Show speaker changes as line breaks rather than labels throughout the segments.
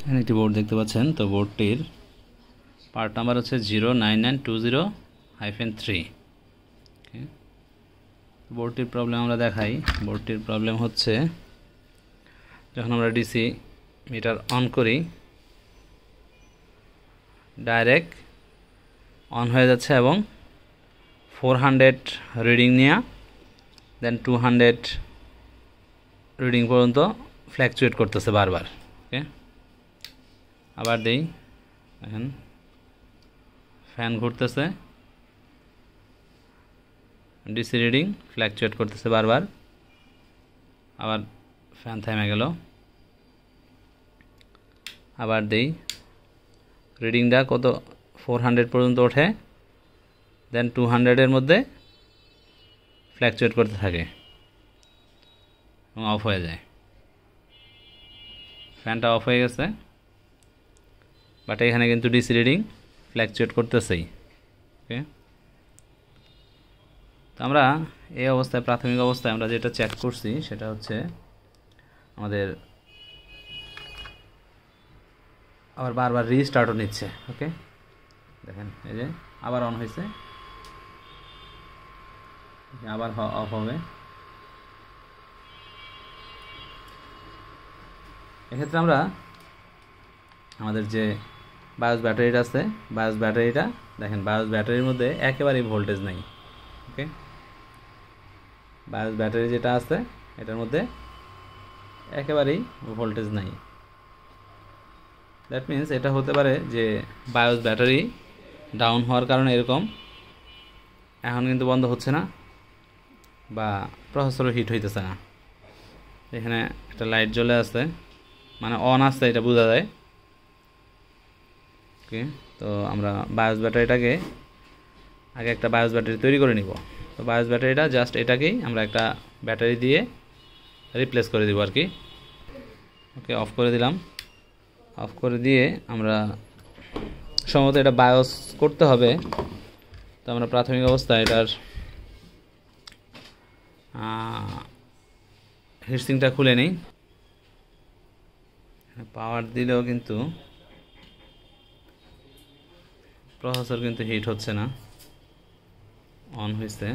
এখানে একটি বোর্ড দেখতে পাচ্ছেন। তো বোর্ডটির পার্ট নাম্বার হচ্ছে 09920-3। বোর্ডটির প্রবলেম আমরা দেখাই। বোর্ডটির প্রবলেম হচ্ছে যখন আমরা ডিসি মিটার অন করি ডাইরেক্ট অন হয়ে যাচ্ছে এবং 400 রিডিং নিয়ে দেন 200 রিডিং পর্যন্ত ফ্ল্যাকচুয়েট করতেছে বারবার। ওকে, আবার দেই, দেখেন ফ্যান ঘুরতেছে, ডিসি রিডিং ফ্ল্যাকচুয়েট করতেছে বারবার, আবার ফ্যান থেমে গেল। আবার দেই, রিডিংটা কত 400 পর্যন্ত ওঠে, দেন 200-এর মধ্যে ফ্ল্যাকচুয়েট করতে থাকে এবং অফ হয়ে যায়। ফ্যানটা অফ হয়ে গেছে, বাট এখানে কিন্তু ডিসি রিডিং ফ্ল্যাকচুয়েট করতেছেই। ওকে, তো আমরা এই অবস্থায়, প্রাথমিক অবস্থায় আমরা যেটা চেক করছি সেটা হচ্ছে আমাদের আবার বারবার রিস্টার্টও নিচ্ছে। ওকে, দেখেন এই যে আবার অন হয়েছে, আবার অফ হবে। এক্ষেত্রে আমরা আমাদের যে বায়োস ব্যাটারিটা আছে, বায়োস ব্যাটারিটা দেখেন, বায়োস ব্যাটারির মধ্যে একেবারেই ভোল্টেজ নাই। ওকে, বায়োস ব্যাটারি যেটা আছে এটার মধ্যে একেবারেই ভোল্টেজ নাই। দ্যাট মিন্স এটা হতে পারে যে বায়োস ব্যাটারি ডাউন হওয়ার কারণে এরকম এখন কিন্তু বন্ধ হচ্ছে না বা প্রসেসরও হিট হইতেছে না। এখানে একটা লাইট জ্বলে আছে, মানে অন আছে, এটা বোঝা যায়। ওকে, তো আমরা বায়োস ব্যাটারিটাকে আগে একটা বায়োস ব্যাটারি তৈরি করে নিব। তো বায়োস ব্যাটারিটা জাস্ট এটাকেই আমরা একটা ব্যাটারি দিয়ে রিপ্লেস করে দিব আর কি। ওকে, অফ করে দিলাম। অফ করে দিয়ে আমরা সম্ভবত এটা বায়োস করতে হবে। তো আমরা প্রাথমিক অবস্থায় এটার হিটসিংটা খুলে নিই। পাওয়ার দিলেও কিন্তু প্রসেসর কিন্তু হিট হচ্ছে না, অন হয়েছে,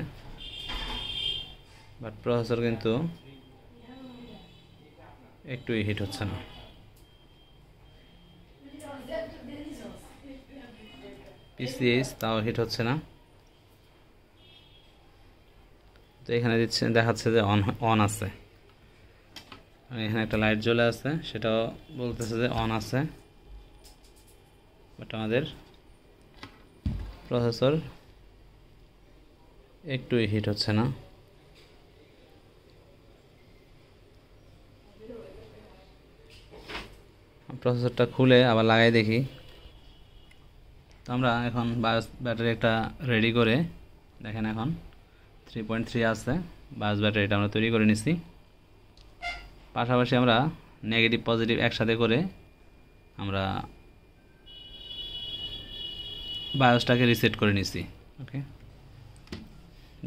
বাট প্রসেসর কিন্তু একটুই হিট হচ্ছে না। পিসিএইচ তাও হিট হচ্ছে না। তো এখানে দিচ্ছে, দেখাচ্ছে যে অন আছে, এখানে একটা লাইট জ্বলে আছে, সেটাও বলতেছে যে অন আছে, বাট আমাদের প্রসেসর একটুই হিট হচ্ছে না। প্রসেসরটা খুলে আবার লাগাই দেখি। তো আমরা এখন বায়োস ব্যাটারি একটা রেডি করে দেখেন, এখন 3.3 আছে বায়োস ব্যাটারিটা আমরা তৈরি করে নিছি। পাশাপাশি আমরা নেগেটিভ পজিটিভ একসাথে করে আমরা বায়োসটাকে রিসেট করে নিছি। ওকে,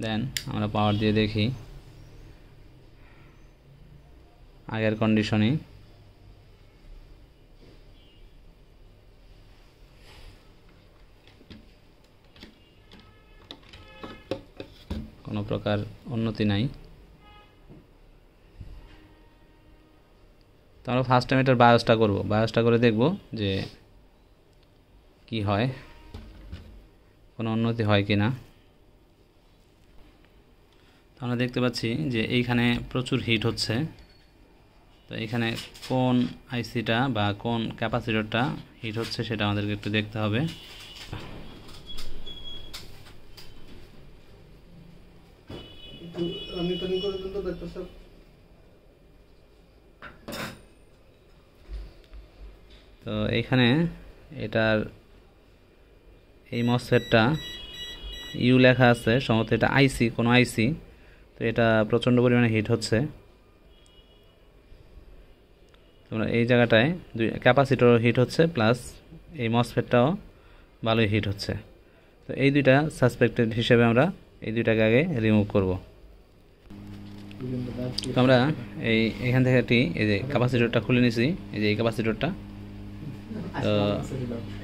দেন আমরা পাওয়ার দিয়ে দেখি আগের কন্ডিশনেই। কোনো প্রকার উন্নতি নাই। তো আমরা ফার্স্ট টাইম এটার বায়োসটা করব, বায়োসটা করে দেখব যে কি হয়, কোনো উন্নতি হয় কি না। তো আমরা দেখতে পাচ্ছি যে এইখানে প্রচুর হিট হচ্ছে। তো এখানে কোন আইসিটা বা কোন ক্যাপাসিটরটা হিট হচ্ছে সেটা আমাদেরকে একটু দেখতে হবে। তো এইখানে এটার এই মসফেটটা ইউ লেখা আছে, সম্ভবত এটা আইসি, কোনো আইসি। তো এটা প্রচণ্ড পরিমাণে হিট হচ্ছে। তোমরা এই জায়গাটায় ক্যাপাসিটরও হিট হচ্ছে, প্লাস এই মসফেটটাও ভালোই হিট হচ্ছে। তো এই দুইটা সাসপেক্টেড হিসেবে আমরা এই দুইটাকে আগে রিমুভ করব। তো আমরা এখান থেকে এই যে ক্যাপাসিটরটা খুলে নিছি, এই যে এই ক্যাপাসিটরটা, তো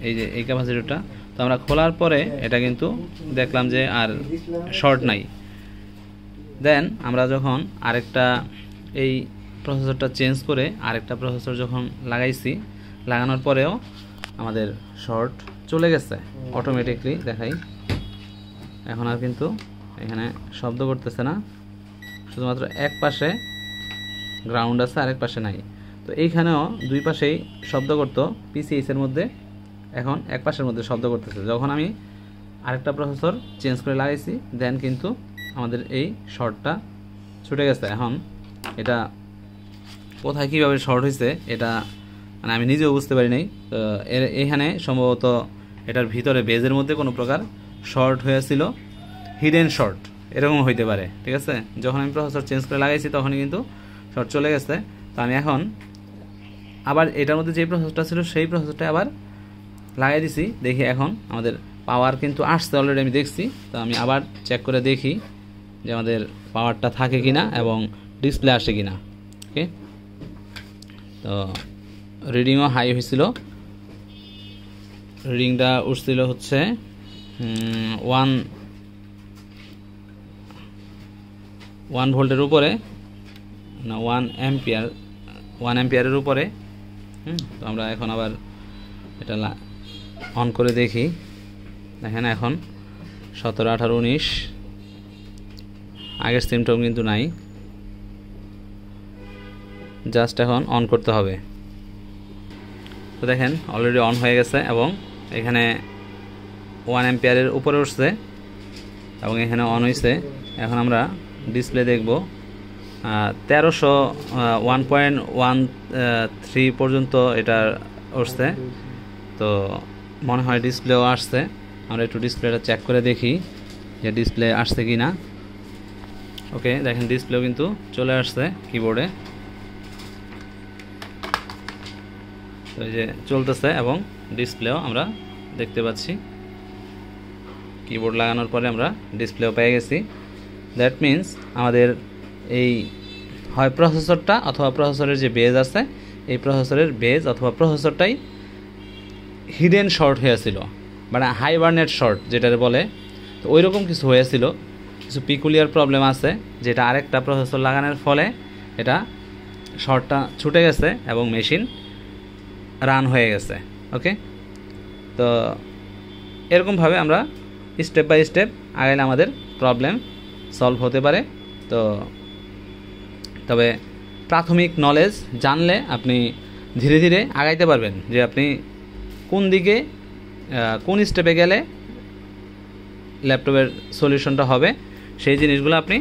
এই যে এই ক্যাপাসিটরটা, তো আমরা খোলার পরে এটা কিন্তু দেখলাম যে আর শর্ট নাই। দেন আমরা যখন আরেকটা এই প্রসেসরটা চেঞ্জ করে আরেকটা প্রসেসর যখন লাগাইছি, লাগানোর পরেও আমাদের শর্ট চলে গেছে অটোমেটিকলি। দেখাই, এখন আর কিন্তু এখানে শব্দ করতেছে না, শুধুমাত্র এক পাশে গ্রাউন্ড আছে, আরেক পাশে নাই। তো এইখানেও দুই পাশেই শব্দ করতো পিসিএস এর মধ্যে, এখন এক পাশের মধ্যে শব্দ করতেছে। যখন আমি আরেকটা প্রসেসর চেঞ্জ করে লাগাইছি দেন কিন্তু আমাদের এই শর্টটা ছুটে গেছে। এখন এটা কোথায় কীভাবে শর্ট হয়েছে এটা মানে আমি নিজেও বুঝতে পারি নাই। তো এখানে সম্ভবত এটার ভিতরে বেজের মধ্যে কোনো প্রকার শর্ট হয়েছিল, হিডেন শর্ট এরকম হইতে পারে। ঠিক আছে, যখন আমি প্রসেসর চেঞ্জ করে লাগাইছি তখনই কিন্তু শর্ট চলে গেছে। তো আমি এখন আবার এটার মধ্যে যে প্রসেসরটা ছিল সেই প্রসেসরটা আবার লাগাই দিছি, দেখি এখন আমাদের পাওয়ার কিন্তু আসছে অলরেডি, আমি দেখছি। তো আমি আবার চেক করে দেখি যে আমাদের পাওয়ারটা থাকে কিনা এবং ডিসপ্লে আসে কিনা। ওকে, তো রিডিংও হাই হয়েছিল, রিডিংটা উঠছিল হচ্ছে 1 ভোল্টের উপরে, না 1 অ্যাম্পিয়ারের উপরে। তো আমরা এখন আবার এটা অন করে দেখি, দেখেন এখন 17, 18, 19, আগের সিমটম কিন্তু নাই। জাস্ট এখন অন করতে হবে। তো দেখেন অলরেডি অন হয়ে গেছে এবং এখানে 1 অ্যাম্পিয়ারের উপরে উঠছে এবং এখানে অন হয়েছে। এখন আমরা ডিসপ্লে দেখব, 1.13 পর্যন্ত এটা উঠছে। তো মনে হয় ডিসপ্লেও আসছে, আমরা একটু ডিসপ্লেটা চেক করে দেখি যে ডিসপ্লে আসছে কি না। ওকে, দেখেন ডিসপ্লেও কিন্তু চলে আসছে কিবোর্ডে, তো এই যে চলতেছে এবং ডিসপ্লেও আমরা দেখতে পাচ্ছি। কিবোর্ড লাগানোর পরে আমরা ডিসপ্লেও পেয়ে গেছি। দ্যাট মিন্স আমাদের এই হয় প্রসেসরটা অথবা প্রসেসরের যে বেজ আছে, এই প্রসেসরের বেজ অথবা প্রসেসরটাই হিডেন শর্ট হয়েছিল, মানে হাইবারনেট শর্ট যেটা বলে। তো ওই রকম কিছু হয়েছিল, কিছু পিকুলিয়ার প্রবলেম আছে যেটা আরেকটা প্রসেসর লাগানোর ফলে এটা শর্টটা ছুটে গেছে এবং মেশিন রান হয়ে গেছে। ওকে, তো এরকমভাবে আমরা স্টেপ বাই স্টেপ আগাইলে আমাদের প্রবলেম সলভ হতে পারে। তো তবে প্রাথমিক নলেজ জানলে আপনি ধীরে ধীরে আগাইতে পারবেন, যে আপনি কোন দিকে কোন স্টেপে গেলে ল্যাপটপের সলিউশনটা হবে, সেই জিনিসগুলো আপনি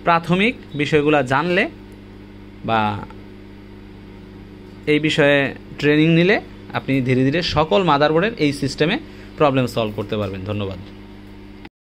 প্রাথমিক বিষয়গুলো জানলে বা এই বিষয়ে ট্রেনিং নিলে আপনি ধীরে ধীরে সকল মাদারবোর্ডের এই সিস্টেমে প্রবলেম সলভ করতে পারবেন। ধন্যবাদ।